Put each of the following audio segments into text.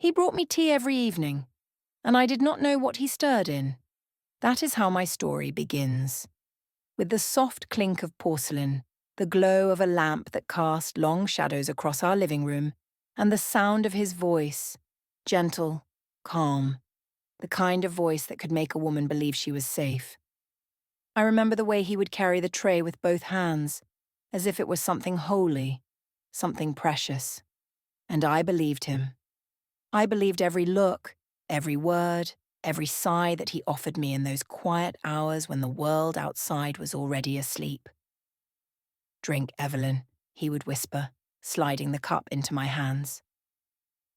He brought me tea every evening, and I did not know what he stirred in. That is how my story begins. With the soft clink of porcelain, the glow of a lamp that cast long shadows across our living room, and the sound of his voice, gentle, calm, the kind of voice that could make a woman believe she was safe. I remember the way he would carry the tray with both hands, as if it was something holy, something precious. And I believed him. I believed every look, every word, every sigh that he offered me in those quiet hours when the world outside was already asleep. "Drink, Evelyn," he would whisper, sliding the cup into my hands.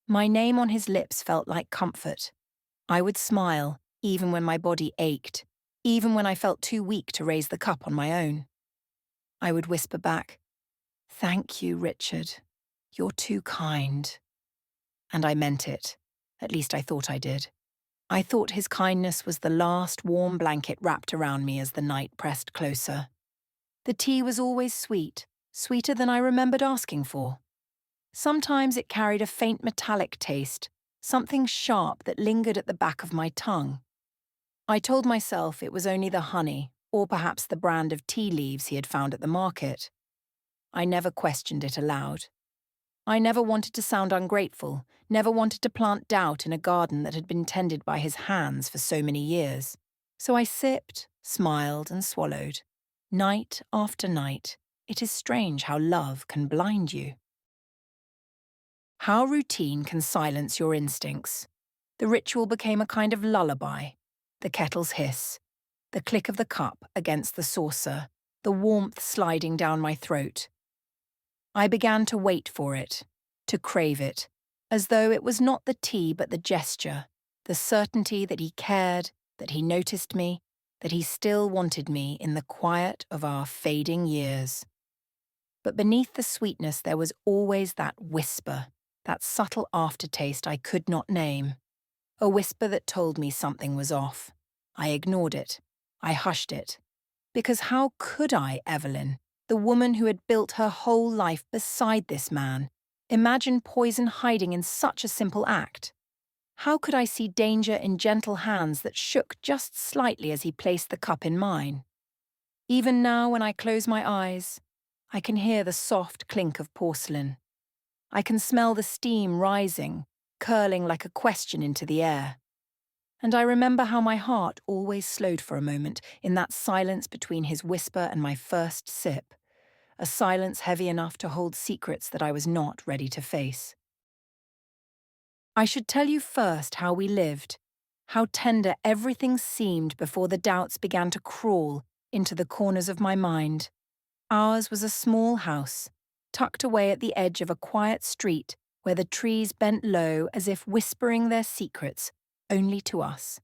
My name on his lips felt like comfort. I would smile, even when my body ached, even when I felt too weak to raise the cup on my own. I would whisper back, "Thank you, Richard. You're too kind." And I meant it. At least I thought I did. I thought his kindness was the last warm blanket wrapped around me as the night pressed closer. The tea was always sweet, sweeter than I remembered asking for. Sometimes it carried a faint metallic taste, something sharp that lingered at the back of my tongue. I told myself it was only the honey, or perhaps the brand of tea leaves he had found at the market. I never questioned it aloud. I never wanted to sound ungrateful, never wanted to plant doubt in a garden that had been tended by his hands for so many years. So I sipped, smiled, and swallowed. Night after night, it is strange how love can blind you. How routine can silence your instincts. The ritual became a kind of lullaby. The kettle's hiss, the click of the cup against the saucer, the warmth sliding down my throat. I began to wait for it, to crave it, as though it was not the tea but the gesture, the certainty that he cared, that he noticed me, that he still wanted me in the quiet of our fading years. But beneath the sweetness there was always that whisper, that subtle aftertaste I could not name. A whisper that told me something was off. I ignored it. I hushed it. Because how could I, Evelyn, the woman who had built her whole life beside this man, imagine poison hiding in such a simple act? How could I see danger in gentle hands that shook just slightly as he placed the cup in mine? Even now, when I close my eyes, I can hear the soft clink of porcelain. I can smell the steam rising, curling like a question into the air. And I remember how my heart always slowed for a moment in that silence between his whisper and my first sip, a silence heavy enough to hold secrets that I was not ready to face. I should tell you first how we lived, how tender everything seemed before the doubts began to crawl into the corners of my mind. Ours was a small house, tucked away at the edge of a quiet street where the trees bent low as if whispering their secrets only to us.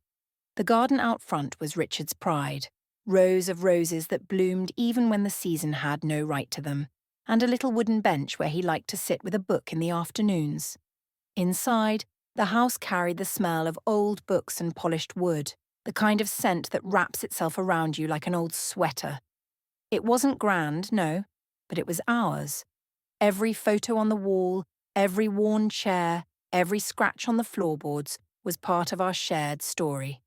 The garden out front was Richard's pride, rows of roses that bloomed even when the season had no right to them, and a little wooden bench where he liked to sit with a book in the afternoons. Inside, the house carried the smell of old books and polished wood, the kind of scent that wraps itself around you like an old sweater. It wasn't grand, no, but it was ours. Every photo on the wall, every worn chair, every scratch on the floorboards was part of our shared story.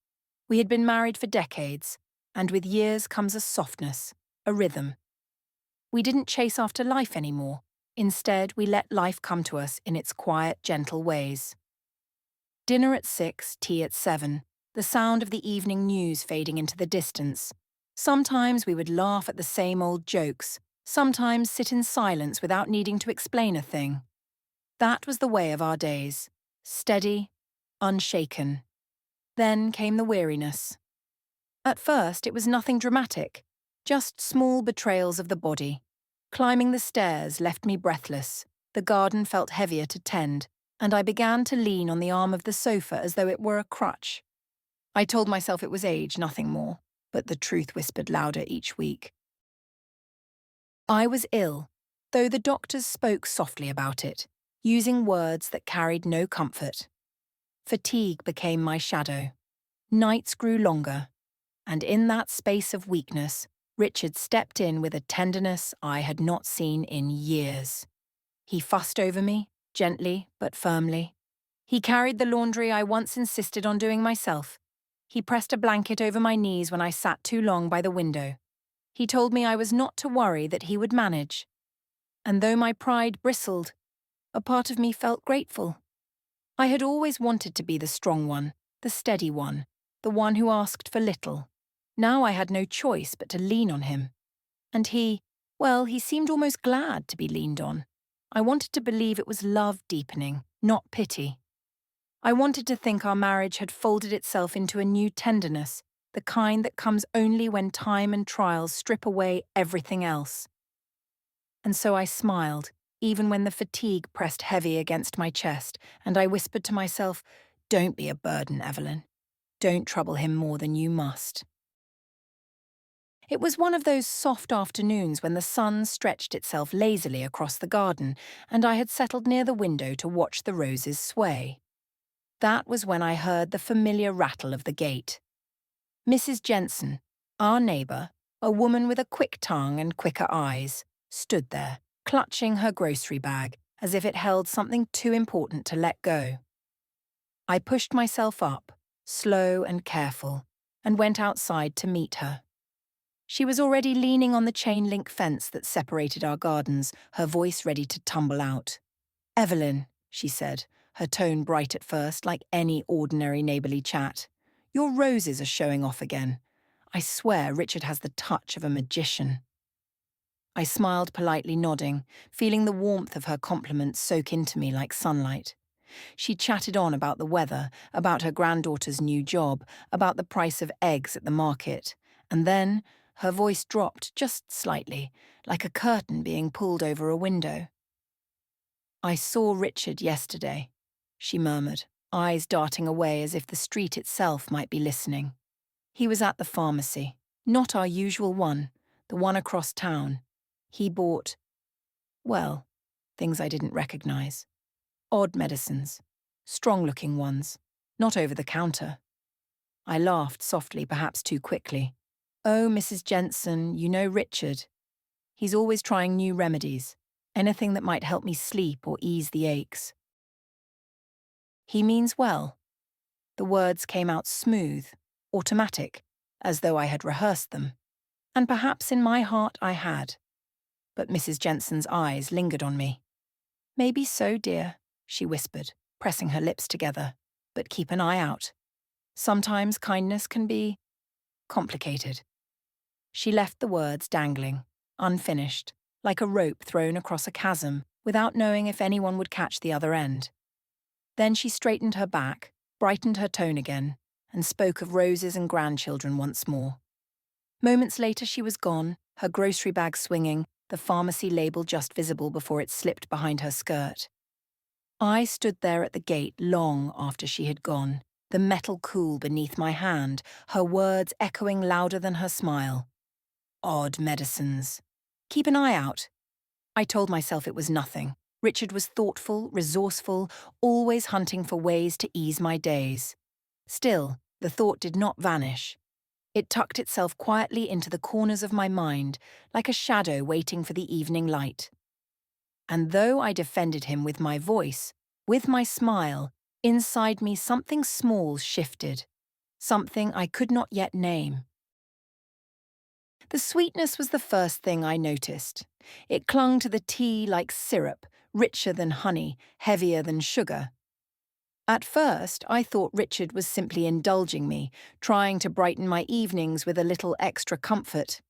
We had been married for decades, and with years comes a softness, a rhythm. We didn't chase after life anymore. Instead, we let life come to us in its quiet, gentle ways. Dinner at 6, tea at 7, the sound of the evening news fading into the distance. Sometimes we would laugh at the same old jokes, sometimes sit in silence without needing to explain a thing. That was the way of our days, steady, unshaken. Then came the weariness. At first, it was nothing dramatic, just small betrayals of the body. Climbing the stairs left me breathless, the garden felt heavier to tend, and I began to lean on the arm of the sofa as though it were a crutch. I told myself it was age, nothing more, but the truth whispered louder each week. I was ill, though the doctors spoke softly about it, using words that carried no comfort. Fatigue became my shadow. Nights grew longer, and in that space of weakness, Richard stepped in with a tenderness I had not seen in years. He fussed over me, gently but firmly. He carried the laundry I once insisted on doing myself. He pressed a blanket over my knees when I sat too long by the window. He told me I was not to worry, that he would manage. And though my pride bristled, a part of me felt grateful. I had always wanted to be the strong one, the steady one, the one who asked for little. Now I had no choice but to lean on him. And he seemed almost glad to be leaned on. I wanted to believe it was love deepening, not pity. I wanted to think our marriage had folded itself into a new tenderness, the kind that comes only when time and trials strip away everything else. And so I smiled, even when the fatigue pressed heavy against my chest, and I whispered to myself, "Don't be a burden, Evelyn. Don't trouble him more than you must." It was one of those soft afternoons when the sun stretched itself lazily across the garden, and I had settled near the window to watch the roses sway. That was when I heard the familiar rattle of the gate. Mrs. Jensen, our neighbour, a woman with a quick tongue and quicker eyes, stood there, clutching her grocery bag as if it held something too important to let go. I pushed myself up, slow and careful, and went outside to meet her. She was already leaning on the chain-link fence that separated our gardens, her voice ready to tumble out. "Evelyn," she said, her tone bright at first, like any ordinary neighbourly chat. "Your roses are showing off again. I swear Richard has the touch of a magician." I smiled politely, nodding, feeling the warmth of her compliments soak into me like sunlight. She chatted on about the weather, about her granddaughter's new job, about the price of eggs at the market, and then her voice dropped just slightly, like a curtain being pulled over a window. "I saw Richard yesterday," she murmured, eyes darting away as if the street itself might be listening. "He was at the pharmacy, not our usual one, the one across town. He bought, well, things I didn't recognize. Odd medicines, strong-looking ones, not over the counter." I laughed softly, perhaps too quickly. "Oh, Mrs. Jensen, you know Richard. He's always trying new remedies, anything that might help me sleep or ease the aches." "He means well." The words came out smooth, automatic, as though I had rehearsed them. And perhaps in my heart I had. But Mrs. Jensen's eyes lingered on me. "Maybe so, dear," she whispered, pressing her lips together. "But keep an eye out. Sometimes kindness can be complicated." She left the words dangling, unfinished, like a rope thrown across a chasm, without knowing if anyone would catch the other end. Then she straightened her back, brightened her tone again, and spoke of roses and grandchildren once more. Moments later she was gone, her grocery bag swinging, the pharmacy label just visible before it slipped behind her skirt. I stood there at the gate long after she had gone, the metal cool beneath my hand, her words echoing louder than her smile. Odd medicines. Keep an eye out. I told myself it was nothing. Richard was thoughtful, resourceful, always hunting for ways to ease my days. Still, the thought did not vanish. It tucked itself quietly into the corners of my mind, like a shadow waiting for the evening light. And though I defended him with my voice, with my smile, inside me something small shifted, something I could not yet name. The sweetness was the first thing I noticed. It clung to the tea like syrup, richer than honey, heavier than sugar. At first, I thought Richard was simply indulging me, trying to brighten my evenings with a little extra comfort.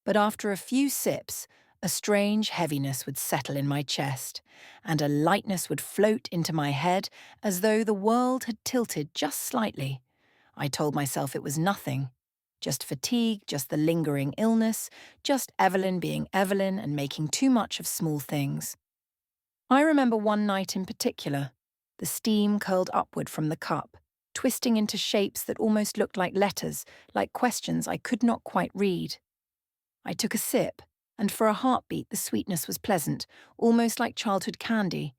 But after a few sips, a strange heaviness would settle in my chest, and a lightness would float into my head as though the world had tilted just slightly. I told myself it was nothing. Just fatigue, just the lingering illness, just Evelyn being Evelyn and making too much of small things. I remember one night in particular. The steam curled upward from the cup, twisting into shapes that almost looked like letters, like questions I could not quite read. I took a sip, and for a heartbeat the sweetness was pleasant, almost like childhood candy.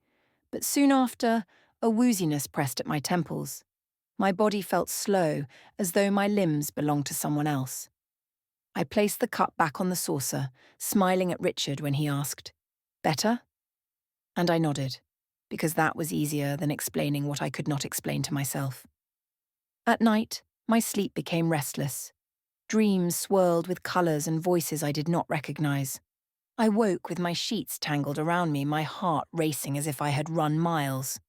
But soon after, a wooziness pressed at my temples. My body felt slow, as though my limbs belonged to someone else. I placed the cup back on the saucer, smiling at Richard when he asked, "Better?" And I nodded. because that was easier than explaining what I could not explain to myself. At night, my sleep became restless. Dreams swirled with colours and voices I did not recognise. I woke with my sheets tangled around me, my heart racing as if I had run miles.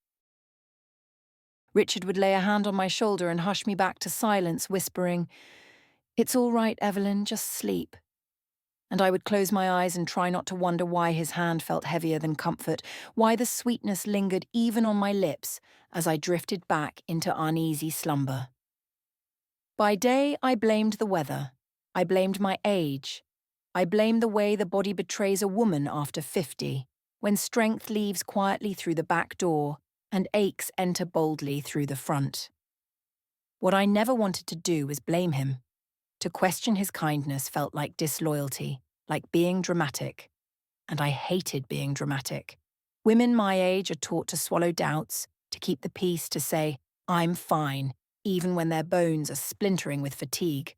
Richard would lay a hand on my shoulder and hush me back to silence, whispering, "It's all right, Evelyn, just sleep." And I would close my eyes and try not to wonder why his hand felt heavier than comfort, why the sweetness lingered even on my lips as I drifted back into uneasy slumber. By day, I blamed the weather. I blamed my age. I blamed the way the body betrays a woman after 50, when strength leaves quietly through the back door and aches enter boldly through the front. What I never wanted to do was blame him. To question his kindness felt like disloyalty, like being dramatic. And I hated being dramatic. Women my age are taught to swallow doubts, to keep the peace, to say, "I'm fine," even when their bones are splintering with fatigue.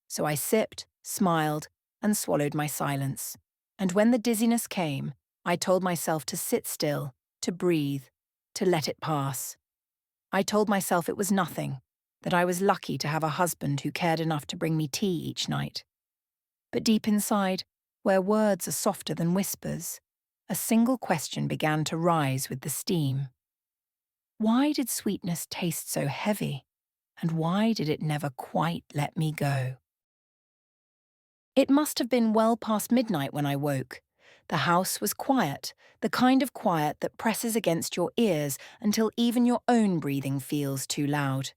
So I sipped, smiled, and swallowed my silence. And when the dizziness came, I told myself to sit still, to breathe, to let it pass. I told myself it was nothing, that I was lucky to have a husband who cared enough to bring me tea each night. But deep inside, where words are softer than whispers, a single question began to rise with the steam. Why did sweetness taste so heavy? And why did it never quite let me go? It must have been well past midnight when I woke. The house was quiet, the kind of quiet that presses against your ears until even your own breathing feels too loud.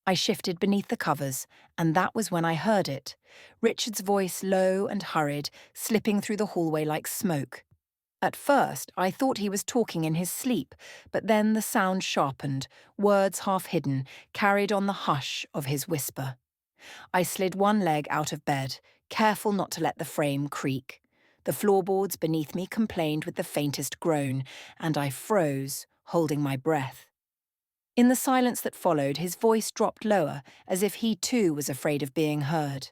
I shifted beneath the covers, and that was when I heard it. Richard's voice, low and hurried, slipping through the hallway like smoke. At first, I thought he was talking in his sleep, but then the sound sharpened, words half hidden, carried on the hush of his whisper. I slid one leg out of bed, careful not to let the frame creak. The floorboards beneath me complained with the faintest groan, and I froze, holding my breath. In the silence that followed, his voice dropped lower, as if he too was afraid of being heard.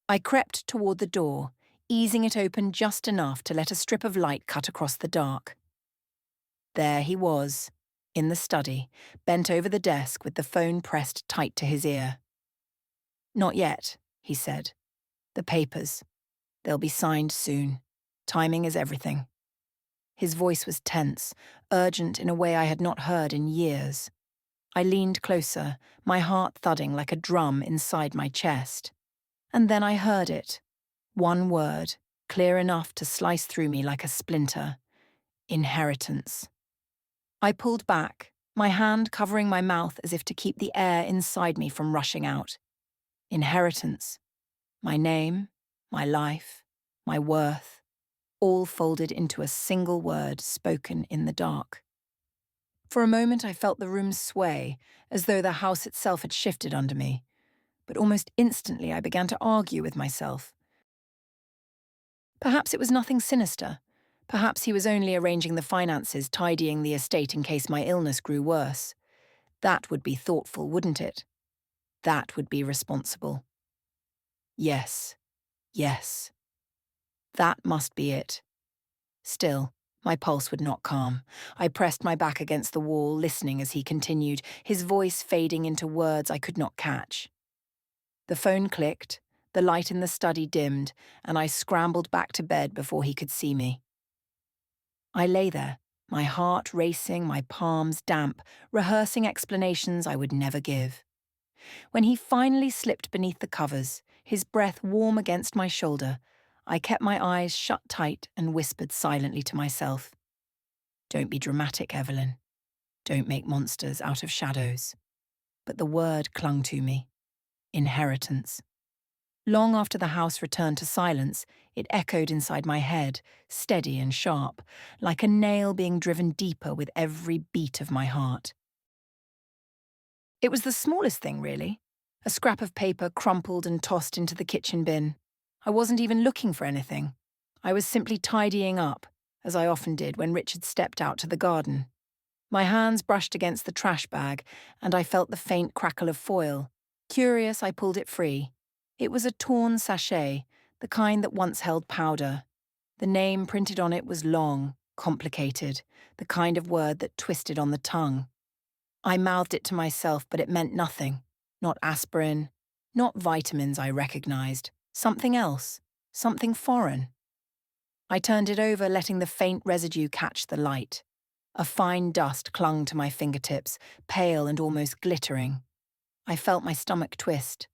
I crept toward the door, easing it open just enough to let a strip of light cut across the dark. There he was, in the study, bent over the desk with the phone pressed tight to his ear. "Not yet," he said. "The papers. They'll be signed soon. Timing is everything." His voice was tense, urgent in a way I had not heard in years. I leaned closer, my heart thudding like a drum inside my chest. And then I heard it. One word, clear enough to slice through me like a splinter. Inheritance. I pulled back, my hand covering my mouth as if to keep the air inside me from rushing out. Inheritance. My name, my life, my worth, all folded into a single word spoken in the dark. For a moment I felt the room sway, as though the house itself had shifted under me. But almost instantly I began to argue with myself. Perhaps it was nothing sinister. Perhaps he was only arranging the finances, tidying the estate in case my illness grew worse. That would be thoughtful, wouldn't it? That would be responsible. Yes, yes. That must be it. Still, my pulse would not calm. I pressed my back against the wall, listening as he continued, his voice fading into words I could not catch. The phone clicked, the light in the study dimmed, and I scrambled back to bed before he could see me. I lay there, my heart racing, my palms damp, rehearsing explanations I would never give. When he finally slipped beneath the covers, his breath warm against my shoulder, I kept my eyes shut tight and whispered silently to myself, "Don't be dramatic, Evelyn. Don't make monsters out of shadows." But the word clung to me. Inheritance. Long after the house returned to silence, it echoed inside my head, steady and sharp, like a nail being driven deeper with every beat of my heart. It was the smallest thing, really. A scrap of paper crumpled and tossed into the kitchen bin. I wasn't even looking for anything. I was simply tidying up, as I often did when Richard stepped out to the garden. My hands brushed against the trash bag, and I felt the faint crackle of foil. Curious, I pulled it free. It was a torn sachet, the kind that once held powder. The name printed on it was long, Complicated, the kind of word that twisted on the tongue. I mouthed it to myself, but it meant nothing. Not aspirin, not vitamins I recognized. Something else, something foreign. I turned it over, letting the faint residue catch the light. A fine dust clung to my fingertips, pale and almost glittering. I felt my stomach twist.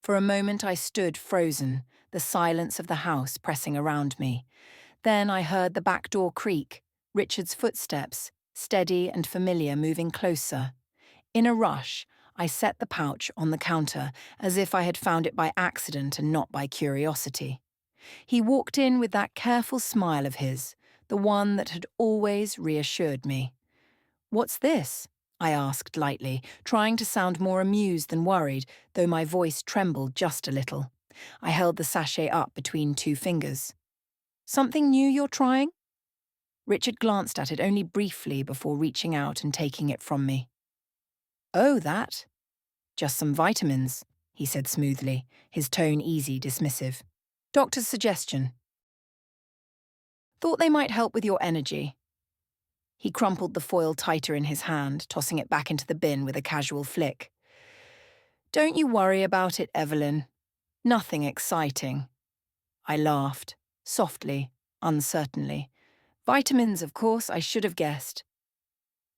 For a moment I stood frozen, the silence of the house pressing around me. Then I heard the back door creak, Richard's footsteps, steady and familiar, moving closer. In a rush, I set the pouch on the counter, as if I had found it by accident and not by curiosity. He walked in with that careful smile of his, the one that had always reassured me. "What's this?" I asked lightly, trying to sound more amused than worried, though my voice trembled just a little. I held the sachet up between two fingers. "Something new you're trying?" Richard glanced at it only briefly before reaching out and taking it from me. "Oh, that? Just some vitamins," he said smoothly, his tone easy, dismissive. "Doctor's suggestion. Thought they might help with your energy." He crumpled the foil tighter in his hand, tossing it back into the bin with a casual flick. "Don't you worry about it, Evelyn. Nothing exciting." I laughed, softly, uncertainly. Vitamins, of course, I should have guessed.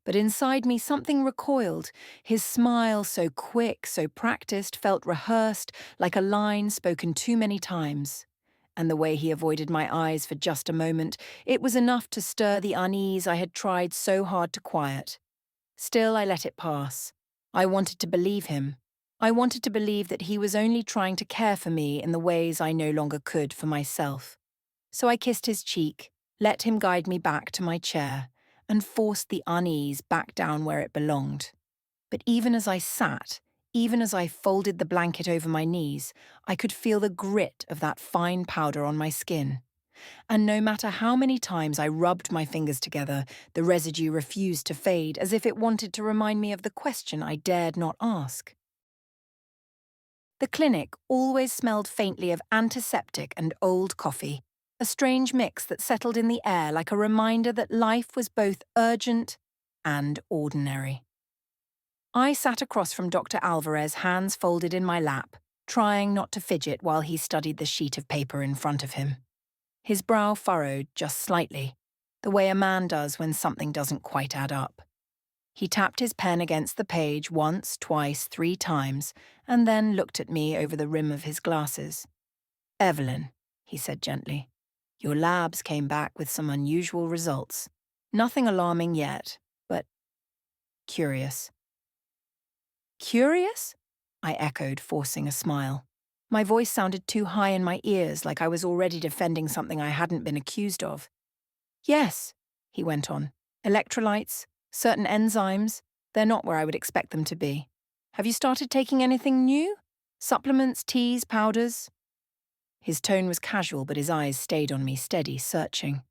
But inside me something recoiled. His smile, so quick, so practiced, felt rehearsed, like a line spoken too many times. And the way he avoided my eyes for just a moment, it was enough to stir the unease I had tried so hard to quiet. Still, I let it pass. I wanted to believe him. I wanted to believe that he was only trying to care for me in the ways I no longer could for myself. So I kissed his cheek, let him guide me back to my chair, and forced the unease back down where it belonged. But even as I sat, even as I folded the blanket over my knees, I could feel the grit of that fine powder on my skin. And no matter how many times I rubbed my fingers together, the residue refused to fade, as if it wanted to remind me of the question I dared not ask. The clinic always smelled faintly of antiseptic and old coffee, a strange mix that settled in the air like a reminder that life was both urgent and ordinary. I sat across from Dr. Alvarez, hands folded in my lap, trying not to fidget while he studied the sheet of paper in front of him. His brow furrowed just slightly, the way a man does when something doesn't quite add up. He tapped his pen against the page once, twice, 3 times, and then looked at me over the rim of his glasses. "Evelyn," he said gently, "your labs came back with some unusual results. Nothing alarming yet, but curious." "Curious?" I echoed, forcing a smile. My voice sounded too high in my ears, like I was already defending something I hadn't been accused of. "Yes," he went on. "Electrolytes, certain enzymes, they're not where I would expect them to be. Have you started taking anything new? Supplements, teas, powders?" His tone was casual, but his eyes stayed on me, steady, searching.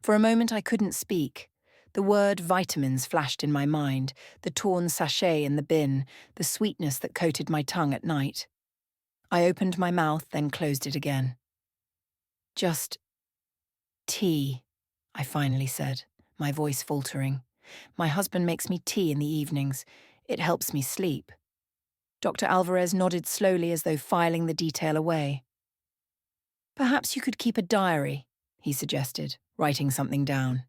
For a moment I couldn't speak. The word vitamins flashed in my mind, the torn sachet in the bin, the sweetness that coated my tongue at night. I opened my mouth, then closed it again. "Just tea," I finally said, my voice faltering. "My husband makes me tea in the evenings. It helps me sleep." Dr. Alvarez nodded slowly as though filing the detail away. "Perhaps you could keep a diary," he suggested, writing something down.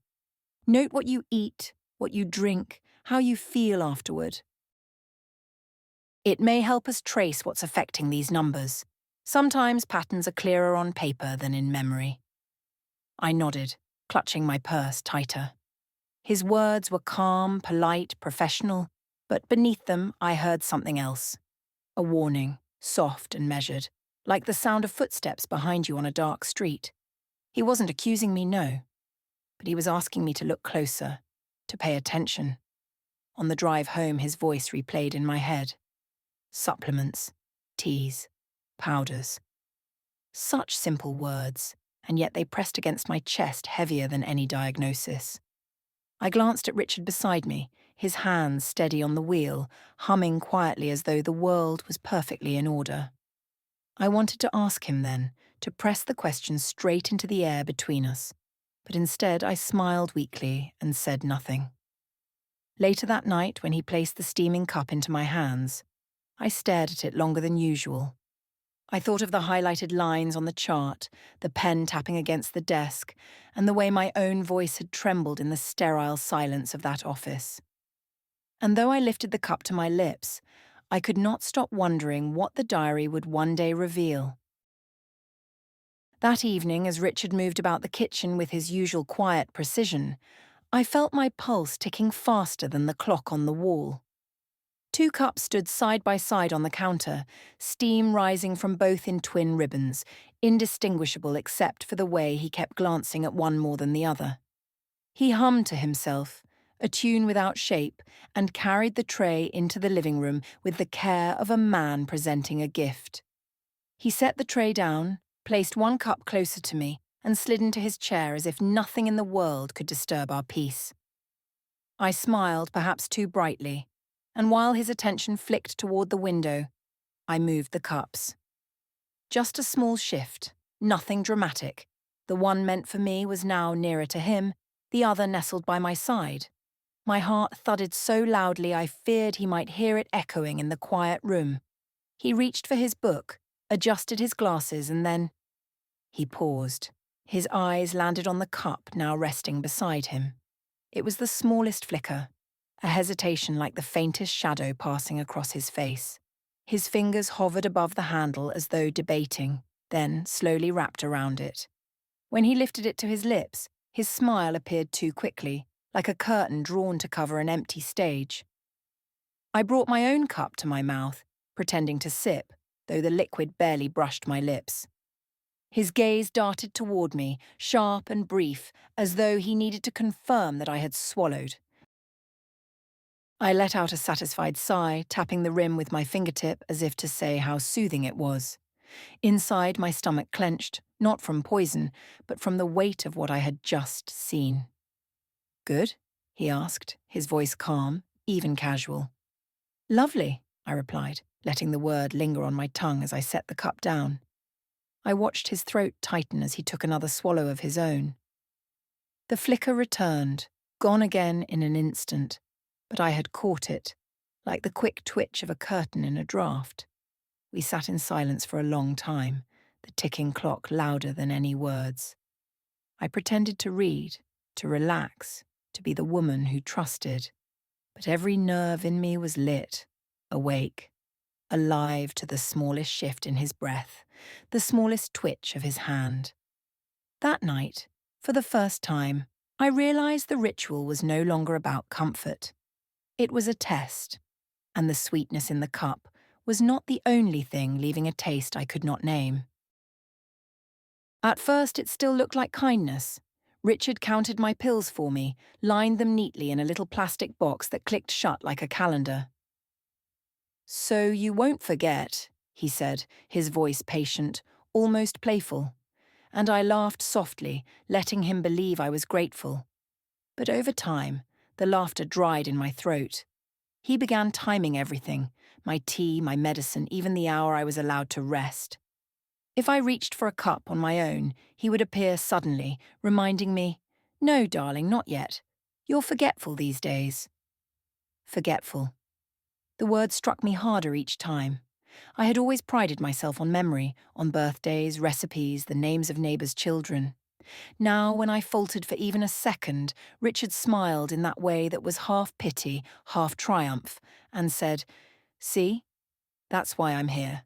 "Note what you eat, what you drink, how you feel afterward. It may help us trace what's affecting these numbers. Sometimes patterns are clearer on paper than in memory." I nodded, clutching my purse tighter. His words were calm, polite, professional, but beneath them I heard something else. A warning, soft and measured, like the sound of footsteps behind you on a dark street. He wasn't accusing me, no, but he was asking me to look closer, to pay attention. On the drive home, his voice replayed in my head. Supplements, teas, powders. Such simple words, and yet they pressed against my chest heavier than any diagnosis. I glanced at Richard beside me, his hands steady on the wheel, humming quietly as though the world was perfectly in order. I wanted to ask him then, to press the question straight into the air between us. but instead I smiled weakly and said nothing. Later that night, when he placed the steaming cup into my hands, I stared at it longer than usual. I thought of the highlighted lines on the chart, the pen tapping against the desk, and the way my own voice had trembled in the sterile silence of that office. And though I lifted the cup to my lips, I could not stop wondering what the diary would one day reveal. That evening, as Richard moved about the kitchen with his usual quiet precision, I felt my pulse ticking faster than the clock on the wall. 2 cups stood side by side on the counter, steam rising from both in twin ribbons, indistinguishable except for the way he kept glancing at one more than the other. He hummed to himself, a tune without shape, and carried the tray into the living room with the care of a man presenting a gift. He set the tray down, placed 1 cup closer to me, and slid into his chair as if nothing in the world could disturb our peace. I smiled, perhaps too brightly, and while his attention flicked toward the window, I moved the cups. Just a small shift, nothing dramatic. The one meant for me was now nearer to him, the other nestled by my side. My heart thudded so loudly I feared he might hear it echoing in the quiet room. He reached for his book, adjusted his glasses, and then he paused. His eyes landed on the cup now resting beside him. It was the smallest flicker, a hesitation like the faintest shadow passing across his face. His fingers hovered above the handle as though debating, then slowly wrapped around it. When he lifted it to his lips, his smile appeared too quickly, like a curtain drawn to cover an empty stage. I brought my own cup to my mouth, pretending to sip, though the liquid barely brushed my lips. His gaze darted toward me, sharp and brief, as though he needed to confirm that I had swallowed. I let out a satisfied sigh, tapping the rim with my fingertip as if to say how soothing it was. Inside, my stomach clenched, not from poison, but from the weight of what I had just seen. "Good?" he asked, his voice calm, even casual. "Lovely," I replied, letting the word linger on my tongue as I set the cup down. I watched his throat tighten as he took another swallow of his own. The flicker returned, gone again in an instant, but I had caught it, like the quick twitch of a curtain in a draught. We sat in silence for a long time, the ticking clock louder than any words. I pretended to read, to relax, to be the woman who trusted, but every nerve in me was lit, awake, alive to the smallest shift in his breath, the smallest twitch of his hand. That night, for the first time, I realized the ritual was no longer about comfort. It was a test, and the sweetness in the cup was not the only thing leaving a taste I could not name. At first, it still looked like kindness. Richard counted my pills for me, lined them neatly in a little plastic box that clicked shut like a calendar. "So you won't forget," he said, his voice patient, almost playful. And I laughed softly, letting him believe I was grateful. But over time, the laughter dried in my throat. He began timing everything, my tea, my medicine, even the hour I was allowed to rest. If I reached for a cup on my own, he would appear suddenly, reminding me, "No, darling, not yet. You're forgetful these days." Forgetful. The word struck me harder each time. I had always prided myself on memory, on birthdays, recipes, the names of neighbours' children. Now, when I faltered for even a second, Richard smiled in that way that was half pity, half triumph, and said, "See, that's why I'm here.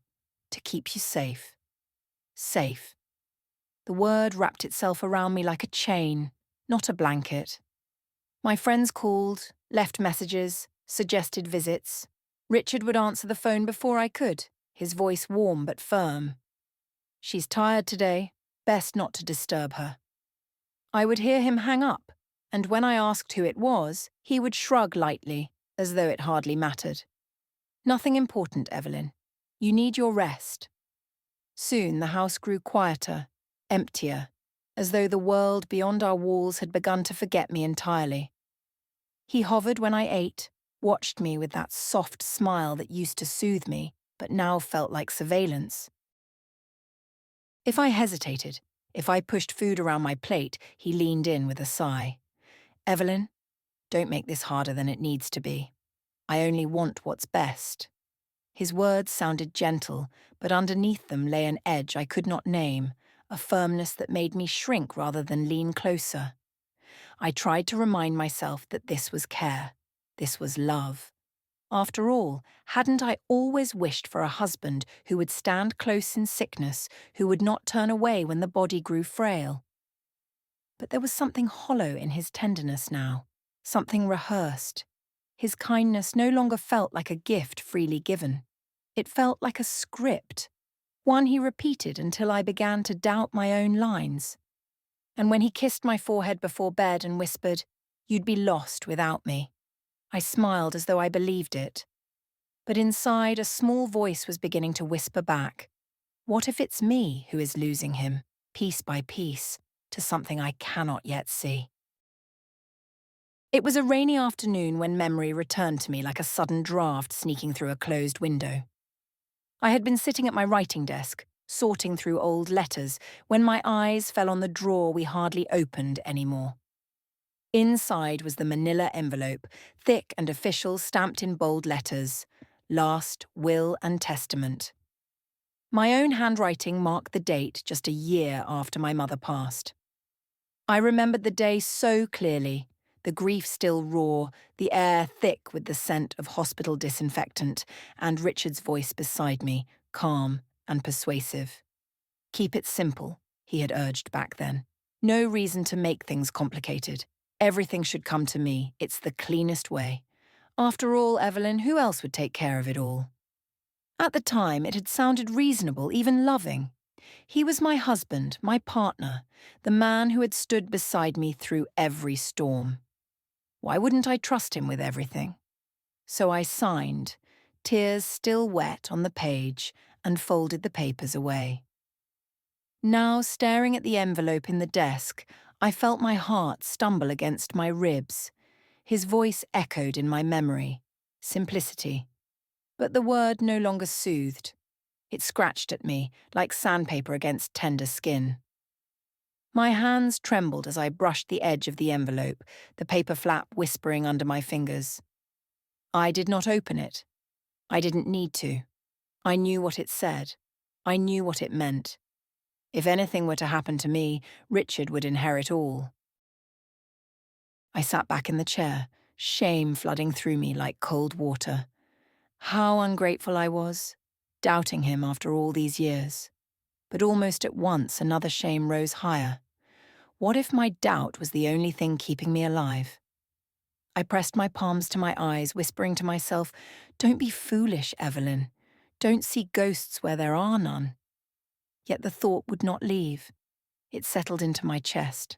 To keep you safe. Safe." The word wrapped itself around me like a chain, not a blanket. My friends called, left messages, suggested visits. Richard would answer the phone before I could, his voice warm but firm. "She's tired today, best not to disturb her." I would hear him hang up, and when I asked who it was, he would shrug lightly, as though it hardly mattered. "Nothing important, Evelyn. You need your rest." Soon the house grew quieter, emptier, as though the world beyond our walls had begun to forget me entirely. He hovered when I ate, watched me with that soft smile that used to soothe me, but now felt like surveillance. If I hesitated, If I pushed food around my plate, he leaned in with a sigh. Evelyn, don't make this harder than it needs to be. I only want what's best. His words sounded gentle, but underneath them lay an edge I could not name, a firmness that made me shrink rather than lean closer. I tried to remind myself that this was care. This was love. After all, hadn't I always wished for a husband who would stand close in sickness, who would not turn away when the body grew frail? But there was something hollow in his tenderness now, something rehearsed. His kindness no longer felt like a gift freely given. It felt like a script, one he repeated until I began to doubt my own lines. And when he kissed my forehead before bed and whispered, "You'd be lost without me," I smiled as though I believed it. But inside, a small voice was beginning to whisper back, what if it's me who is losing him, piece by piece, to something I cannot yet see? It was a rainy afternoon when memory returned to me like a sudden draft sneaking through a closed window. I had been sitting at my writing desk, sorting through old letters, when my eyes fell on the drawer we hardly opened anymore. Inside was the manila envelope, thick and official, stamped in bold letters, Last Will and Testament. My own handwriting marked the date just a year after my mother passed. I remembered the day so clearly, the grief still raw, the air thick with the scent of hospital disinfectant, and Richard's voice beside me, calm and persuasive. Keep it simple, he had urged back then. No reason to make things complicated. Everything should come to me. It's the cleanest way. After all, Evelyn, who else would take care of it all? At the time, it had sounded reasonable, even loving. He was my husband, my partner, the man who had stood beside me through every storm. Why wouldn't I trust him with everything? So I signed, tears still wet on the page, and folded the papers away. Now, staring at the envelope in the desk, I felt my heart stumble against my ribs. His voice echoed in my memory. Simplicity. But the word no longer soothed. It scratched at me, like sandpaper against tender skin. My hands trembled as I brushed the edge of the envelope, the paper flap whispering under my fingers. I did not open it. I didn't need to. I knew what it said. I knew what it meant. If anything were to happen to me, Richard would inherit all. I sat back in the chair, shame flooding through me like cold water. How ungrateful I was, doubting him after all these years. But almost at once another shame rose higher. What if my doubt was the only thing keeping me alive? I pressed my palms to my eyes, whispering to myself, "Don't be foolish, Evelyn. Don't see ghosts where there are none." Yet the thought would not leave. It settled into my chest,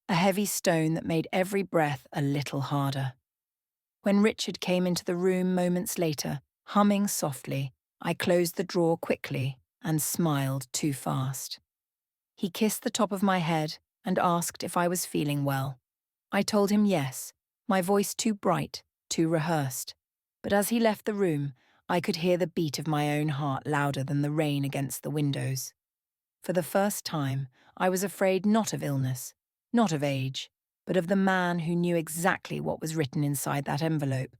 a heavy stone that made every breath a little harder. When Richard came into the room moments later, humming softly, I closed the drawer quickly and smiled too fast. He kissed the top of my head and asked if I was feeling well. I told him yes, my voice too bright, too rehearsed. But as he left the room, I could hear the beat of my own heart louder than the rain against the windows. For the first time, I was afraid not of illness, not of age, but of the man who knew exactly what was written inside that envelope.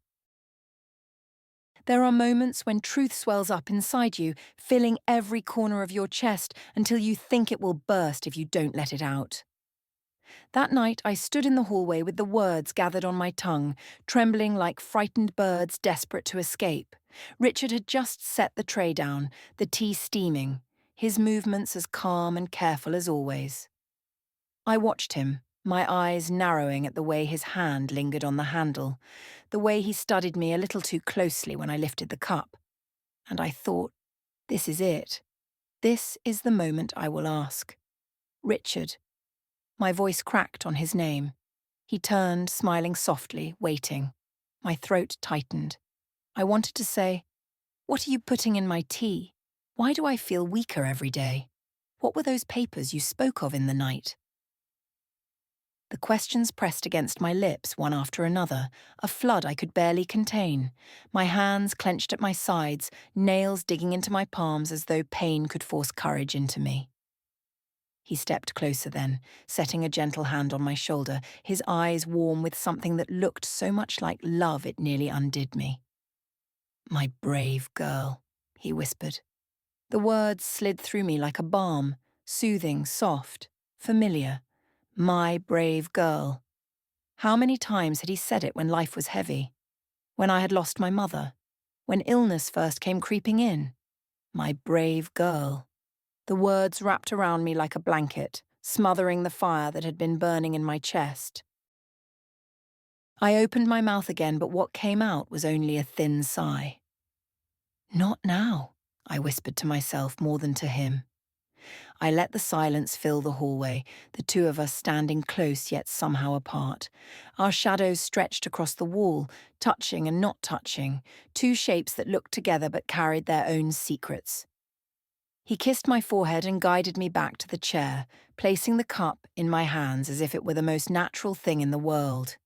There are moments when truth swells up inside you, filling every corner of your chest until you think it will burst if you don't let it out. That night, I stood in the hallway with the words gathered on my tongue, trembling like frightened birds desperate to escape. Richard had just set the tray down, the tea steaming, his movements as calm and careful as always. I watched him, my eyes narrowing at the way his hand lingered on the handle, the way he studied me a little too closely when I lifted the cup. And I thought, this is it. This is the moment I will ask. Richard. My voice cracked on his name. He turned, smiling softly, waiting. My throat tightened. I wanted to say, "What are you putting in my tea? Why do I feel weaker every day? What were those papers you spoke of in the night?" The questions pressed against my lips one after another, a flood I could barely contain. My hands clenched at my sides, nails digging into my palms as though pain could force courage into me. He stepped closer then, setting a gentle hand on my shoulder, his eyes warm with something that looked so much like love it nearly undid me. "My brave girl," he whispered. The words slid through me like a balm, soothing, soft, familiar. My brave girl. How many times had he said it when life was heavy? When I had lost my mother? When illness first came creeping in? My brave girl. The words wrapped around me like a blanket, smothering the fire that had been burning in my chest. I opened my mouth again, but what came out was only a thin sigh. "Not now," I whispered to myself more than to him. I let the silence fill the hallway, the two of us standing close yet somehow apart. Our shadows stretched across the wall, touching and not touching, two shapes that looked together but carried their own secrets. He kissed my forehead and guided me back to the chair, placing the cup in my hands as if it were the most natural thing in the world.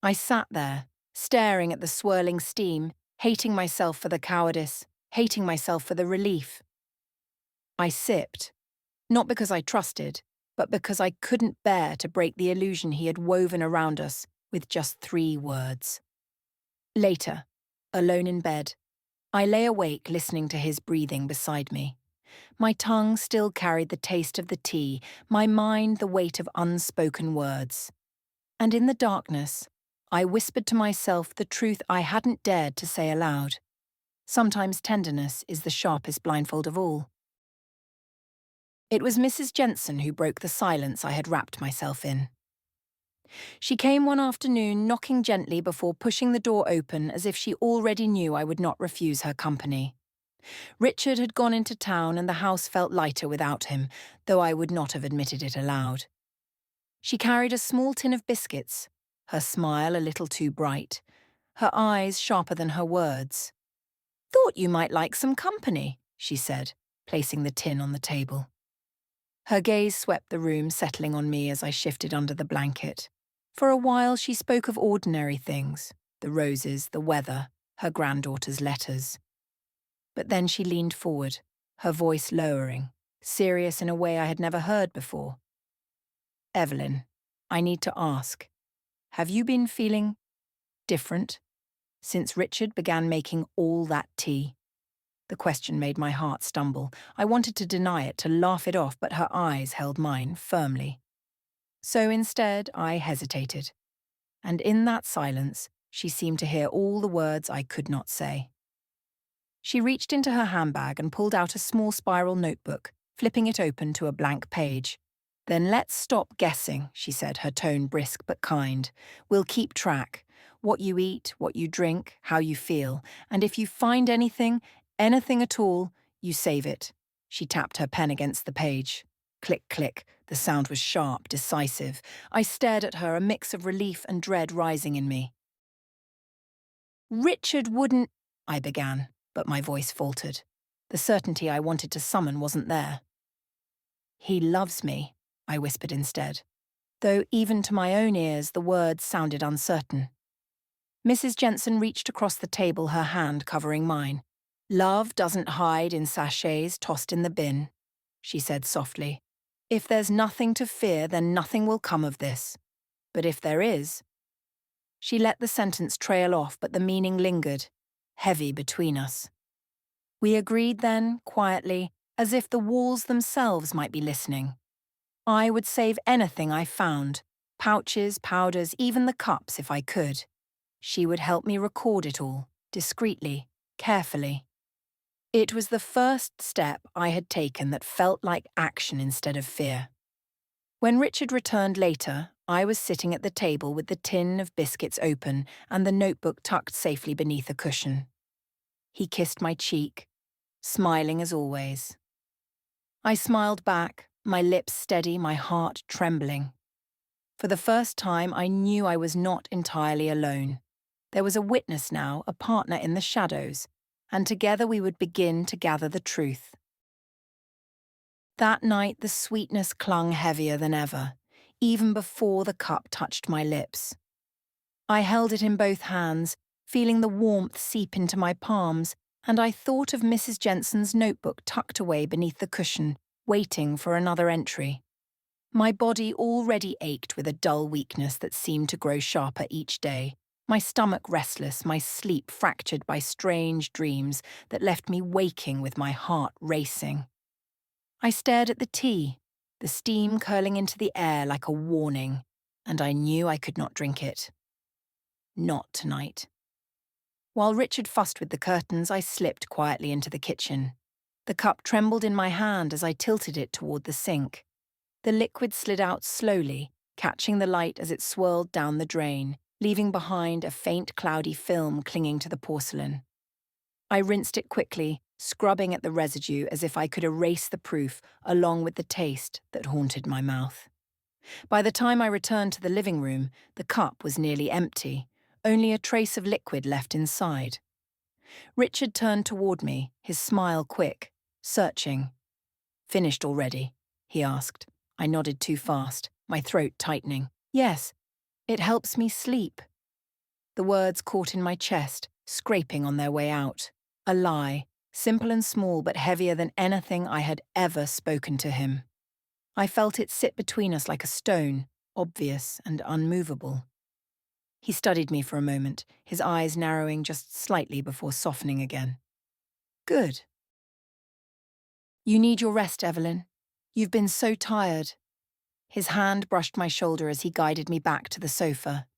I sat there, staring at the swirling steam, hating myself for the cowardice, hating myself for the relief. I sipped. Not because I trusted, but because I couldn't bear to break the illusion he had woven around us with just 3 words. Later, alone in bed, I lay awake listening to his breathing beside me. My tongue still carried the taste of the tea, my mind the weight of unspoken words. And in the darkness, I whispered to myself the truth I hadn't dared to say aloud. Sometimes tenderness is the sharpest blindfold of all. It was Mrs. Jensen who broke the silence I had wrapped myself in. She came one afternoon, knocking gently before pushing the door open as if she already knew I would not refuse her company. Richard had gone into town and the house felt lighter without him, though I would not have admitted it aloud. She carried a small tin of biscuits, her smile a little too bright, her eyes sharper than her words. "Thought you might like some company," she said, placing the tin on the table. Her gaze swept the room, settling on me as I shifted under the blanket. For a while she spoke of ordinary things, the roses, the weather, her granddaughter's letters. But then she leaned forward, her voice lowering, serious in a way I had never heard before. "Evelyn, I need to ask, have you been feeling different since Richard began making all that tea?" The question made my heart stumble. I wanted to deny it, to laugh it off, but her eyes held mine firmly. So instead, I hesitated. And in that silence, she seemed to hear all the words I could not say. She reached into her handbag and pulled out a small spiral notebook, flipping it open to a blank page. "Then let's stop guessing," she said, her tone brisk but kind. "We'll keep track. What you eat, what you drink, how you feel. And if you find anything at all, you save it." She tapped her pen against the page. Click, click. The sound was sharp, decisive. I stared at her, a mix of relief and dread rising in me. "Richard wouldn't," I began, but my voice faltered. The certainty I wanted to summon wasn't there. "He loves me," I whispered instead, though even to my own ears the words sounded uncertain. Mrs. Jensen reached across the table, her hand covering mine. "Love doesn't hide in sachets tossed in the bin," she said softly. "If there's nothing to fear, then nothing will come of this. But if there is—" She let the sentence trail off, but the meaning lingered, heavy between us. We agreed then, quietly, as if the walls themselves might be listening. I would save anything I found, pouches, powders, even the cups if I could. She would help me record it all, discreetly, carefully. It was the first step I had taken that felt like action instead of fear. When Richard returned later, I was sitting at the table with the tin of biscuits open and the notebook tucked safely beneath a cushion. He kissed my cheek, smiling as always. I smiled back, my lips steady, my heart trembling. For the first time, I knew I was not entirely alone. There was a witness now, a partner in the shadows, and together we would begin to gather the truth. That night, the sweetness clung heavier than ever, even before the cup touched my lips. I held it in both hands, feeling the warmth seep into my palms, and I thought of Mrs. Jensen's notebook tucked away beneath the cushion, waiting for another entry. My body already ached with a dull weakness that seemed to grow sharper each day. My stomach restless, my sleep fractured by strange dreams that left me waking with my heart racing. I stared at the tea, the steam curling into the air like a warning, and I knew I could not drink it. Not tonight. While Richard fussed with the curtains, I slipped quietly into the kitchen. The cup trembled in my hand as I tilted it toward the sink. The liquid slid out slowly, catching the light as it swirled down the drain, leaving behind a faint cloudy film clinging to the porcelain. I rinsed it quickly, scrubbing at the residue as if I could erase the proof along with the taste that haunted my mouth. By the time I returned to the living room, the cup was nearly empty, only a trace of liquid left inside. Richard turned toward me, his smile quick, searching. "Finished already?" he asked. I nodded too fast, my throat tightening. "Yes, it helps me sleep." The words caught in my chest, scraping on their way out. A lie, simple and small but heavier than anything I had ever spoken to him. I felt it sit between us like a stone, obvious and unmovable. He studied me for a moment, his eyes narrowing just slightly before softening again. "Good. You need your rest, Evelyn. You've been so tired." His hand brushed my shoulder as he guided me back to the sofa.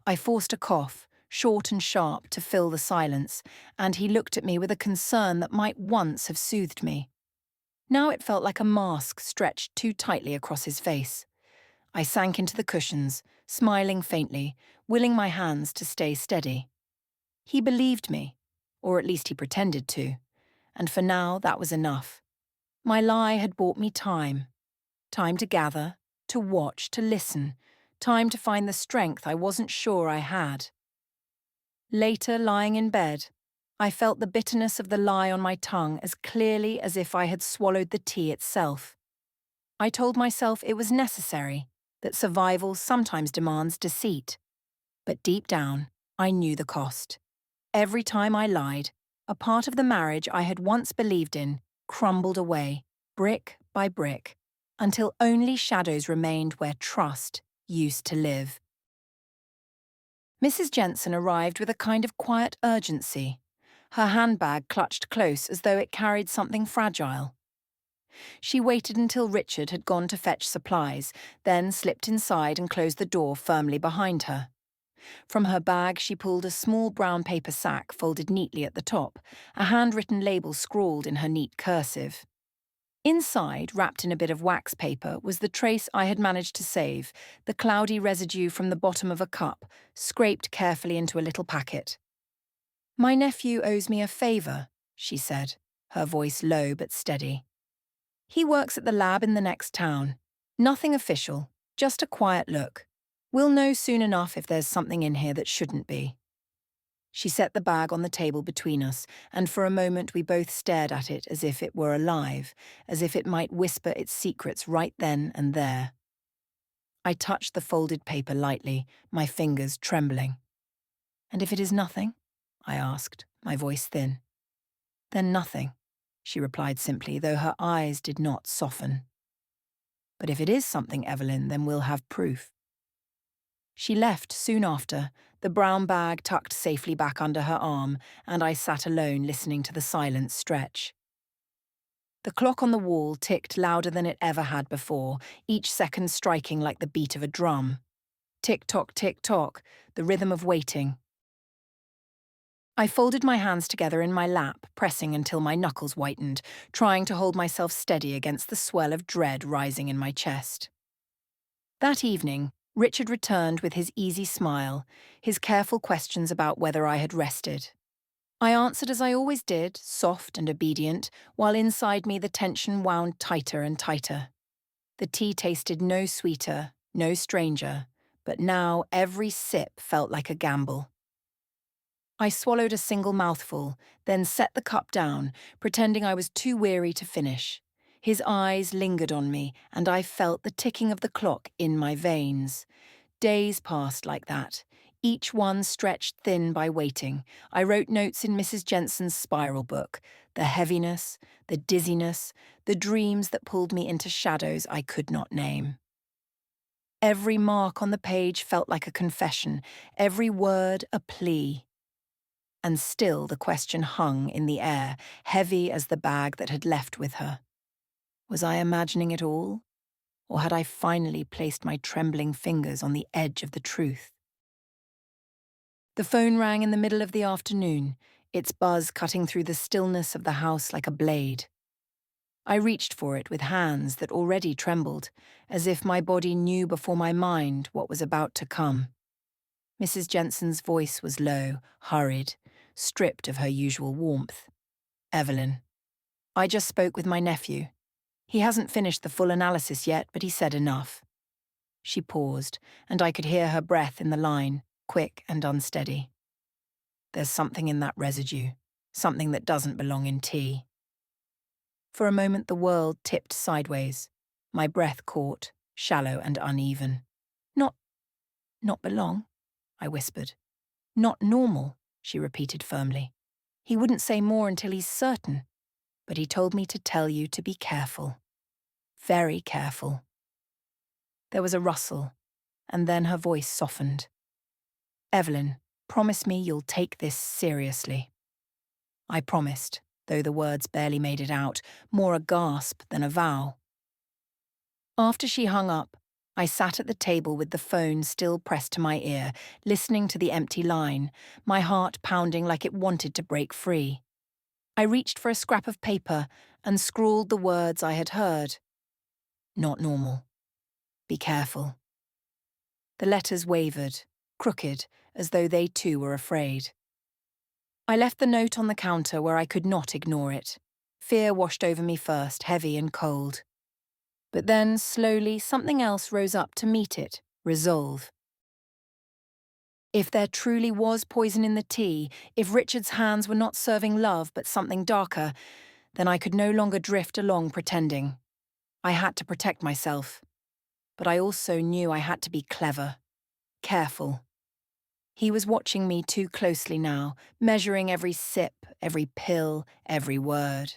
I forced a cough, short and sharp, to fill the silence, and he looked at me with a concern that might once have soothed me. Now it felt like a mask stretched too tightly across his face. I sank into the cushions, smiling faintly, willing my hands to stay steady. He believed me, or at least he pretended to, and for now that was enough. My lie had bought me time. Time to gather, to watch, to listen, time to find the strength I wasn't sure I had. Later, lying in bed, I felt the bitterness of the lie on my tongue as clearly as if I had swallowed the tea itself. I told myself it was necessary, that survival sometimes demands deceit. But deep down, I knew the cost. Every time I lied, a part of the marriage I had once believed in crumbled away, brick by brick, until only shadows remained where trust used to live. Mrs. Jensen arrived with a kind of quiet urgency, her handbag clutched close as though it carried something fragile. She waited until Richard had gone to fetch supplies, then slipped inside and closed the door firmly behind her. From her bag she pulled a small brown paper sack folded neatly at the top, a handwritten label scrawled in her neat cursive. Inside, wrapped in a bit of wax paper, was the trace I had managed to save, the cloudy residue from the bottom of a cup, scraped carefully into a little packet. "My nephew owes me a favour," she said, her voice low but steady. "He works at the lab in the next town. Nothing official, just a quiet look. We'll know soon enough if there's something in here that shouldn't be." She set the bag on the table between us, and for a moment we both stared at it as if it were alive, as if it might whisper its secrets right then and there. I touched the folded paper lightly, my fingers trembling. "And if it is nothing?" I asked, my voice thin. "Then nothing," she replied simply, though her eyes did not soften. "But if it is something, Evelyn, then we'll have proof." She left soon after, the brown bag tucked safely back under her arm, and I sat alone listening to the silence stretch. The clock on the wall ticked louder than it ever had before, each second striking like the beat of a drum. Tick-tock, tick-tock, the rhythm of waiting. I folded my hands together in my lap, pressing until my knuckles whitened, trying to hold myself steady against the swell of dread rising in my chest. That evening, Richard returned with his easy smile, his careful questions about whether I had rested. I answered as I always did, soft and obedient, while inside me the tension wound tighter and tighter. The tea tasted no sweeter, no stranger, but now every sip felt like a gamble. I swallowed a single mouthful, then set the cup down, pretending I was too weary to finish. His eyes lingered on me, and I felt the ticking of the clock in my veins. Days passed like that, each one stretched thin by waiting. I wrote notes in Mrs. Jensen's spiral book, the heaviness, the dizziness, the dreams that pulled me into shadows I could not name. Every mark on the page felt like a confession, every word a plea. And still the question hung in the air, heavy as the bag that had left with her. Was I imagining it all? Or had I finally placed my trembling fingers on the edge of the truth? The phone rang in the middle of the afternoon, its buzz cutting through the stillness of the house like a blade. I reached for it with hands that already trembled, as if my body knew before my mind what was about to come. Mrs. Jensen's voice was low, hurried, stripped of her usual warmth. Evelyn. I just spoke with my nephew. He hasn't finished the full analysis yet, but he said enough. She paused, and I could hear her breath in the line, quick and unsteady. There's something in that residue, something that doesn't belong in tea. For a moment the world tipped sideways. My breath caught, shallow and uneven. Not belong, I whispered. Not normal, she repeated firmly. He wouldn't say more until he's certain, but he told me to tell you to be careful. Very careful. There was a rustle, and then her voice softened. Evelyn, promise me you'll take this seriously. I promised, though the words barely made it out, more a gasp than a vow. After she hung up, I sat at the table with the phone still pressed to my ear, listening to the empty line, my heart pounding like it wanted to break free. I reached for a scrap of paper and scrawled the words I had heard. Not normal. Be careful. The letters wavered, crooked, as though they too were afraid. I left the note on the counter where I could not ignore it. Fear washed over me first, heavy and cold. But then, slowly, something else rose up to meet it, resolve. If there truly was poison in the tea, if Richard's hands were not serving love but something darker, then I could no longer drift along pretending. I had to protect myself. But I also knew I had to be clever, careful. He was watching me too closely now, measuring every sip, every pill, every word.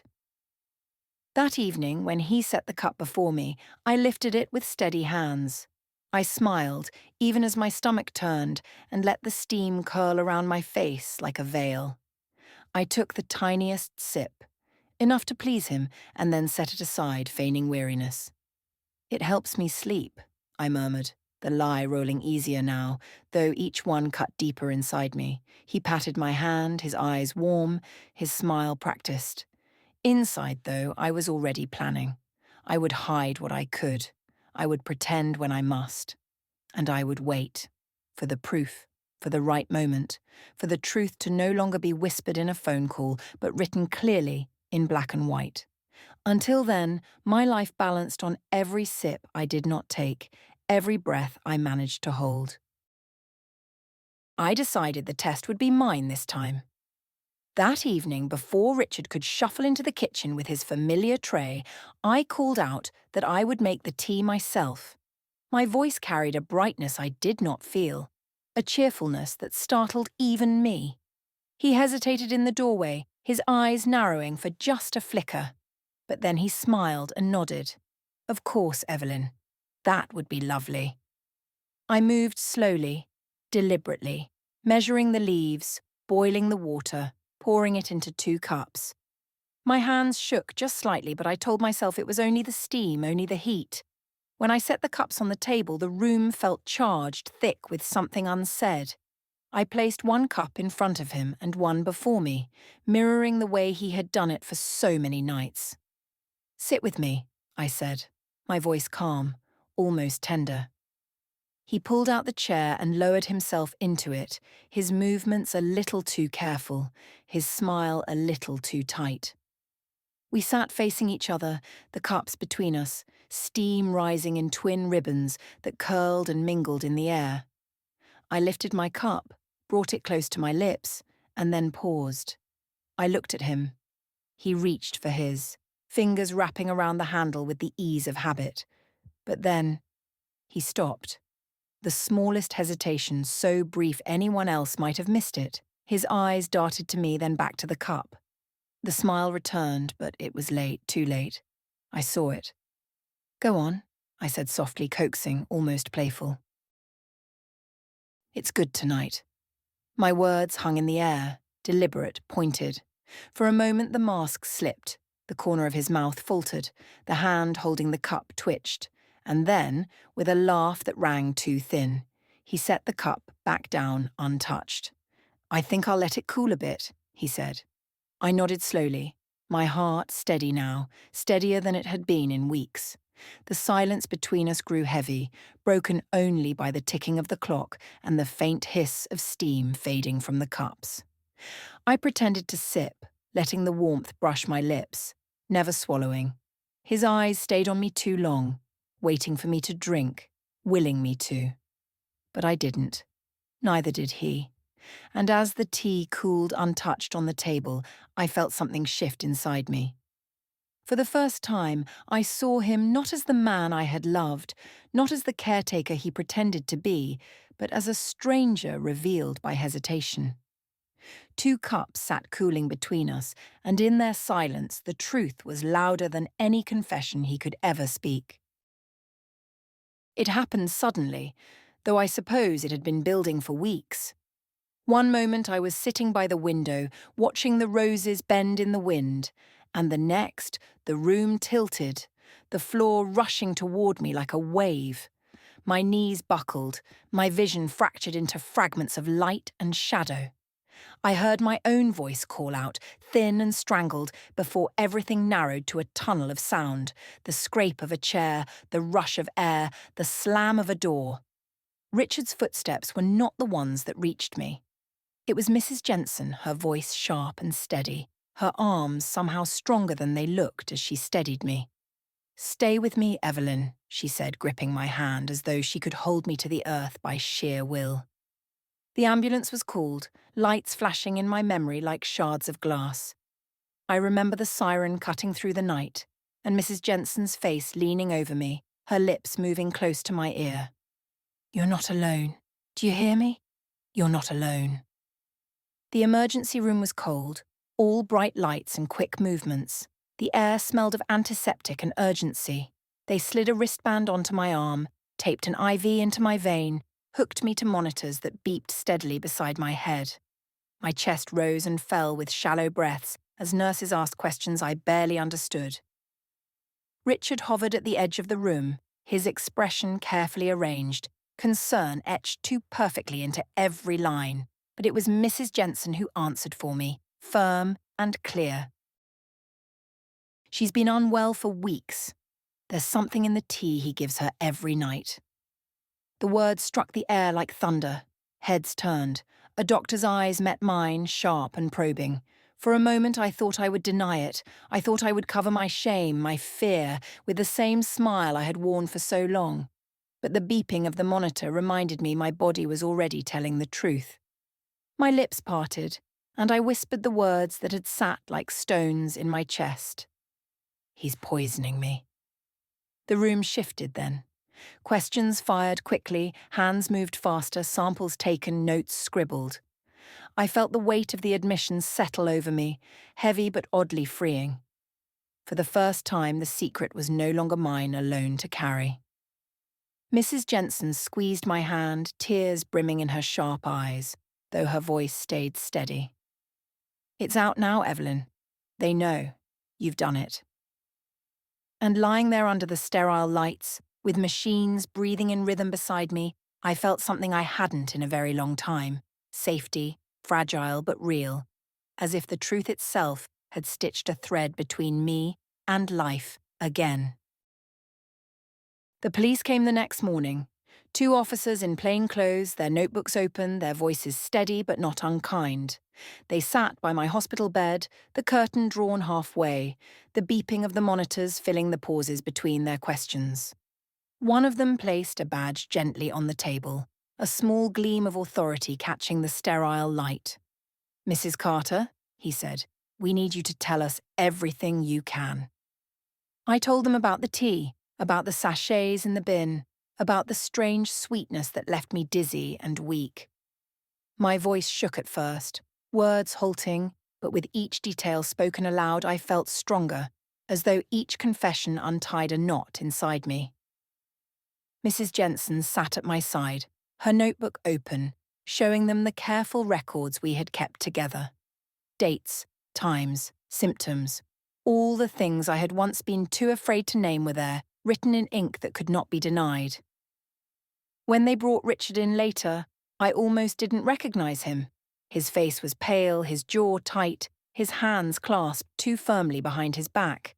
That evening, when he set the cup before me, I lifted it with steady hands. I smiled, even as my stomach turned, and let the steam curl around my face like a veil. I took the tiniest sip, enough to please him, and then set it aside, feigning weariness. It helps me sleep, I murmured, the lie rolling easier now, though each one cut deeper inside me. He patted my hand, his eyes warm, his smile practiced. Inside, though, I was already planning. I would hide what I could. I would pretend when I must. And I would wait. For the proof. For the right moment. For the truth to no longer be whispered in a phone call, but written clearly in black and white. Until then, my life balanced on every sip I did not take, every breath I managed to hold. I decided the test would be mine this time. That evening, before Richard could shuffle into the kitchen with his familiar tray, I called out that I would make the tea myself. My voice carried a brightness I did not feel, a cheerfulness that startled even me. He hesitated in the doorway, his eyes narrowing for just a flicker. But then he smiled and nodded. Of course, Evelyn. That would be lovely. I moved slowly, deliberately, measuring the leaves, boiling the water, pouring it into 2 cups. My hands shook just slightly, but I told myself it was only the steam, only the heat. When I set the cups on the table, the room felt charged, thick with something unsaid. I placed 1 cup in front of him and 1 before me, mirroring the way he had done it for so many nights. Sit with me, I said, my voice calm, almost tender. He pulled out the chair and lowered himself into it, his movements a little too careful, his smile a little too tight. We sat facing each other, the cups between us, steam rising in twin ribbons that curled and mingled in the air. I lifted my cup, brought it close to my lips, and then paused. I looked at him. He reached for his, fingers wrapping around the handle with the ease of habit. But then, he stopped. The smallest hesitation, so brief anyone else might have missed it. His eyes darted to me, then back to the cup. The smile returned, but it was late, too late. I saw it. Go on, I said softly, coaxing, almost playful. It's good tonight. My words hung in the air, deliberate, pointed. For a moment the mask slipped, the corner of his mouth faltered, the hand holding the cup twitched, and then, with a laugh that rang too thin, he set the cup back down untouched. I think I'll let it cool a bit, he said. I nodded slowly, my heart steady now, steadier than it had been in weeks. The silence between us grew heavy, broken only by the ticking of the clock and the faint hiss of steam fading from the cups. I pretended to sip, letting the warmth brush my lips, never swallowing. His eyes stayed on me too long, waiting for me to drink, willing me to. But I didn't. Neither did he. And as the tea cooled untouched on the table, I felt something shift inside me. For the first time, I saw him not as the man I had loved, not as the caretaker he pretended to be, but as a stranger revealed by hesitation. 2 cups sat cooling between us, and in their silence the truth was louder than any confession he could ever speak. It happened suddenly, though I suppose it had been building for weeks. One moment I was sitting by the window, watching the roses bend in the wind, and the next, the room tilted, the floor rushing toward me like a wave. My knees buckled, my vision fractured into fragments of light and shadow. I heard my own voice call out, thin and strangled, before everything narrowed to a tunnel of sound, the scrape of a chair, the rush of air, the slam of a door. Richard's footsteps were not the ones that reached me. It was Mrs. Jensen, her voice sharp and steady, her arms somehow stronger than they looked as she steadied me. "Stay with me, Evelyn," she said, gripping my hand as though she could hold me to the earth by sheer will. The ambulance was called, lights flashing in my memory like shards of glass. I remember the siren cutting through the night, and Mrs. Jensen's face leaning over me, her lips moving close to my ear. "You're not alone. Do you hear me? You're not alone." The emergency room was cold, all bright lights and quick movements. The air smelled of antiseptic and urgency. They slid a wristband onto my arm, taped an IV into my vein, hooked me to monitors that beeped steadily beside my head. My chest rose and fell with shallow breaths as nurses asked questions I barely understood. Richard hovered at the edge of the room, his expression carefully arranged, concern etched too perfectly into every line. But it was Mrs. Jensen who answered for me, firm and clear. "She's been unwell for weeks. There's something in the tea he gives her every night." The words struck the air like thunder. Heads turned. A doctor's eyes met mine, sharp and probing. For a moment I thought I would deny it. I thought I would cover my shame, my fear, with the same smile I had worn for so long. But the beeping of the monitor reminded me my body was already telling the truth. My lips parted, and I whispered the words that had sat like stones in my chest. "He's poisoning me." The room shifted then. Questions fired quickly, hands moved faster, samples taken, notes scribbled. I felt the weight of the admission settle over me, heavy but oddly freeing. For the first time, the secret was no longer mine alone to carry. Mrs. Jensen squeezed my hand, tears brimming in her sharp eyes, though her voice stayed steady. "It's out now, Evelyn. They know. You've done it." And lying there under the sterile lights, with machines breathing in rhythm beside me, I felt something I hadn't in a very long time. Safety, fragile but real, as if the truth itself had stitched a thread between me and life again. The police came the next morning. 2 officers in plain clothes, their notebooks open, their voices steady but not unkind. They sat by my hospital bed, the curtain drawn halfway, the beeping of the monitors filling the pauses between their questions. One of them placed a badge gently on the table, a small gleam of authority catching the sterile light. "Mrs. Carter," he said, "we need you to tell us everything you can." I told them about the tea, about the sachets in the bin, about the strange sweetness that left me dizzy and weak. My voice shook at first, words halting, but with each detail spoken aloud I felt stronger, as though each confession untied a knot inside me. Mrs. Jensen sat at my side, her notebook open, showing them the careful records we had kept together. Dates, times, symptoms, all the things I had once been too afraid to name were there, written in ink that could not be denied. When they brought Richard in later, I almost didn't recognize him. His face was pale, his jaw tight, his hands clasped too firmly behind his back.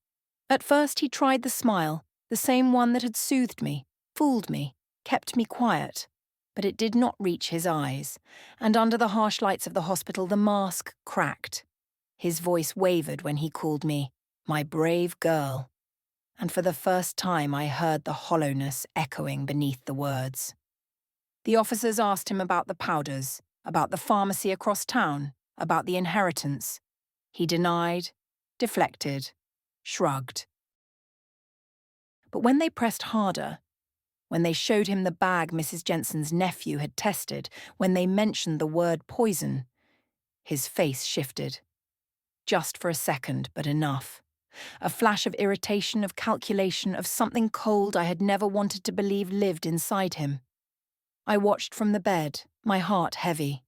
At first he tried the smile, the same one that had soothed me, fooled me, kept me quiet. But it did not reach his eyes, and under the harsh lights of the hospital the mask cracked. His voice wavered when he called me, my brave girl. And for the first time I heard the hollowness echoing beneath the words. The officers asked him about the powders, about the pharmacy across town, about the inheritance. He denied, deflected, shrugged. But when they pressed harder, when they showed him the bag Mrs. Jensen's nephew had tested, when they mentioned the word poison, his face shifted. Just for a second, but enough. A flash of irritation, of calculation, of something cold I had never wanted to believe lived inside him. I watched from the bed, my heart heavy.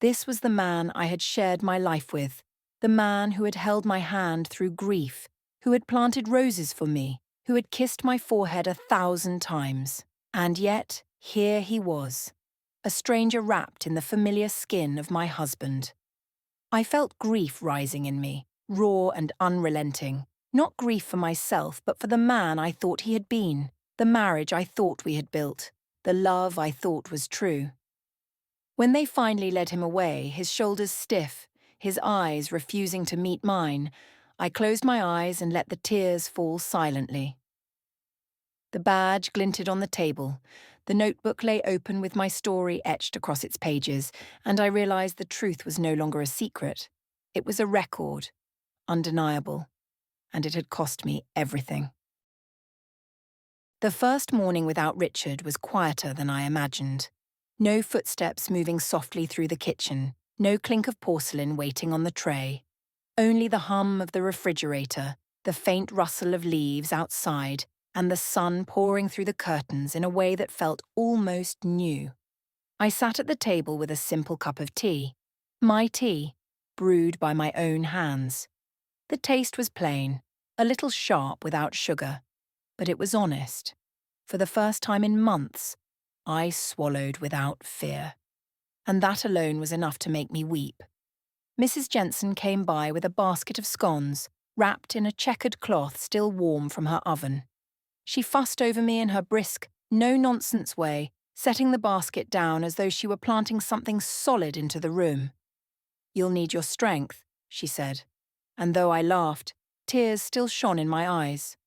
This was the man I had shared my life with, the man who had held my hand through grief, who had planted roses for me, who had kissed my forehead 1,000 times. And yet, here he was, a stranger wrapped in the familiar skin of my husband. I felt grief rising in me, raw and unrelenting, not grief for myself, but for the man I thought he had been, the marriage I thought we had built, the love I thought was true. When they finally led him away, his shoulders stiff, his eyes refusing to meet mine, I closed my eyes and let the tears fall silently. The badge glinted on the table, the notebook lay open with my story etched across its pages, and I realized the truth was no longer a secret. It was a record, undeniable, and it had cost me everything. The first morning without Richard was quieter than I imagined. No footsteps moving softly through the kitchen, no clink of porcelain waiting on the tray. Only the hum of the refrigerator, the faint rustle of leaves outside, and the sun pouring through the curtains in a way that felt almost new. I sat at the table with a simple cup of tea. My tea, brewed by my own hands. The taste was plain, a little sharp without sugar, but it was honest. For the first time in months, I swallowed without fear. And that alone was enough to make me weep. Mrs. Jensen came by with a basket of scones, wrapped in a checkered cloth still warm from her oven. She fussed over me in her brisk, no-nonsense way, setting the basket down as though she were planting something solid into the room. "You'll need your strength," she said, and though I laughed, tears still shone in my eyes.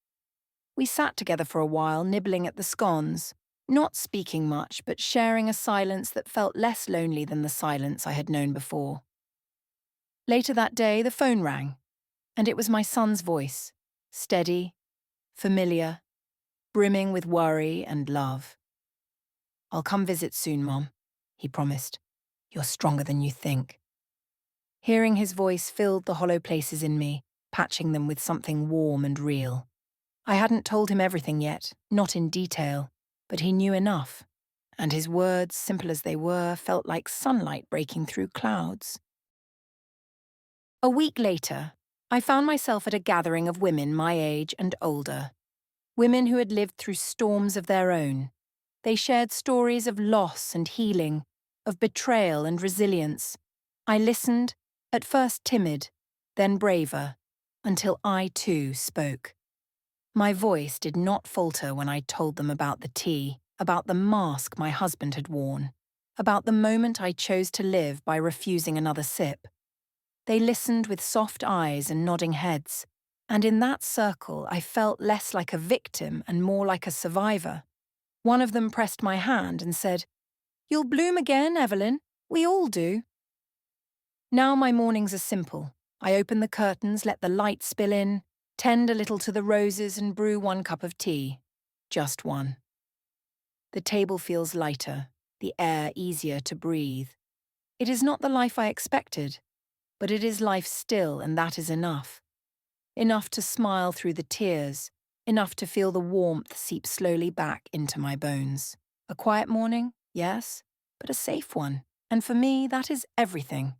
We sat together for a while, nibbling at the scones, not speaking much, but sharing a silence that felt less lonely than the silence I had known before. Later that day, the phone rang, and it was my son's voice, steady, familiar, brimming with worry and love. "I'll come visit soon, Mom," he promised. "You're stronger than you think." Hearing his voice filled the hollow places in me, patching them with something warm and real. I hadn't told him everything yet, not in detail, but he knew enough, and his words, simple as they were, felt like sunlight breaking through clouds. A week later, I found myself at a gathering of women my age and older. Women who had lived through storms of their own. They shared stories of loss and healing, of betrayal and resilience. I listened, at first timid, then braver, until I too spoke. My voice did not falter when I told them about the tea, about the mask my husband had worn, about the moment I chose to live by refusing another sip. They listened with soft eyes and nodding heads, and in that circle I felt less like a victim and more like a survivor. One of them pressed my hand and said, "You'll bloom again, Evelyn. We all do." Now my mornings are simple. I open the curtains, let the light spill in, tend a little to the roses and brew 1 cup of tea. Just one. The table feels lighter, the air easier to breathe. It is not the life I expected, but it is life still, and that is enough. Enough to smile through the tears, enough to feel the warmth seep slowly back into my bones. A quiet morning, yes, but a safe one. And for me, that is everything.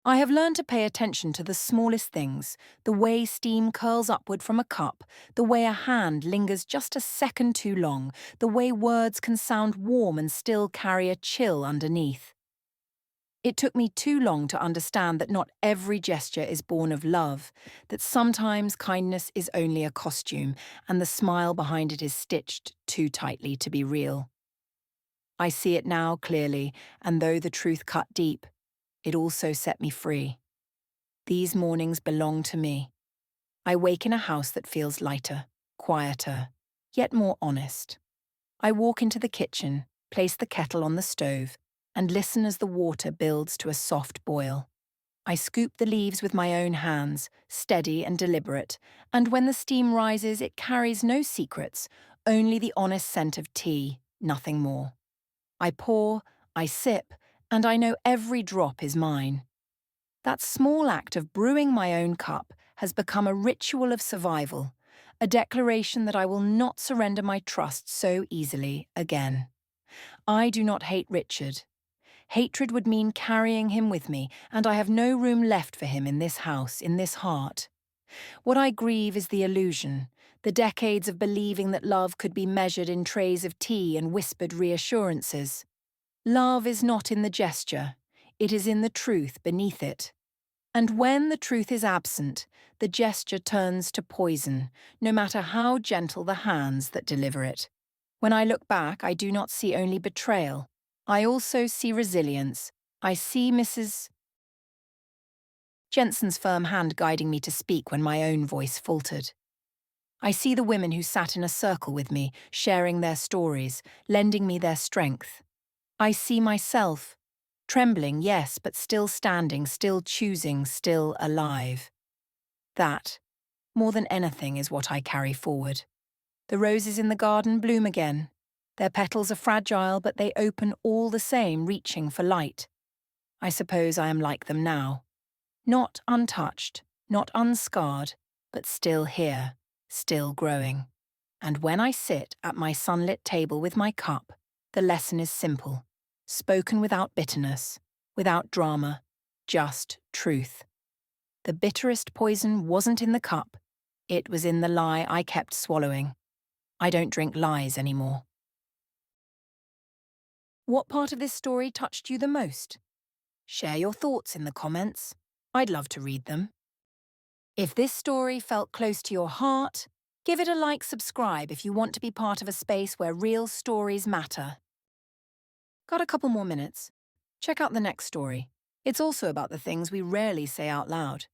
I have learned to pay attention to the smallest things, the way steam curls upward from a cup, the way a hand lingers just a second too long, the way words can sound warm and still carry a chill underneath. It took me too long to understand that not every gesture is born of love, that sometimes kindness is only a costume and the smile behind it is stitched too tightly to be real. I see it now clearly, and though the truth cut deep, it also set me free. These mornings belong to me. I wake in a house that feels lighter, quieter, yet more honest. I walk into the kitchen, place the kettle on the stove, and listen as the water builds to a soft boil. I scoop the leaves with my own hands, steady and deliberate, and when the steam rises, it carries no secrets, only the honest scent of tea, nothing more. I pour, I sip, and I know every drop is mine. That small act of brewing my own cup has become a ritual of survival, a declaration that I will not surrender my trust so easily again. I do not hate Richard. Hatred would mean carrying him with me, and I have no room left for him in this house, in this heart. What I grieve is the illusion, the decades of believing that love could be measured in trays of tea and whispered reassurances. Love is not in the gesture, it is in the truth beneath it. And when the truth is absent, the gesture turns to poison, no matter how gentle the hands that deliver it. When I look back, I do not see only betrayal. I also see resilience. I see Mrs. Jensen's firm hand guiding me to speak when my own voice faltered. I see the women who sat in a circle with me, sharing their stories, lending me their strength. I see myself, trembling, yes, but still standing, still choosing, still alive. That, more than anything, is what I carry forward. The roses in the garden bloom again. Their petals are fragile, but they open all the same, reaching for light. I suppose I am like them now. Not untouched, not unscarred, but still here, still growing. And when I sit at my sunlit table with my cup, the lesson is simple, spoken without bitterness, without drama, just truth. The bitterest poison wasn't in the cup, it was in the lie I kept swallowing. I don't drink lies anymore. What part of this story touched you the most? Share your thoughts in the comments. I'd love to read them. If this story felt close to your heart, give it a like, subscribe if you want to be part of a space where real stories matter. Got a couple more minutes? Check out the next story. It's also about the things we rarely say out loud.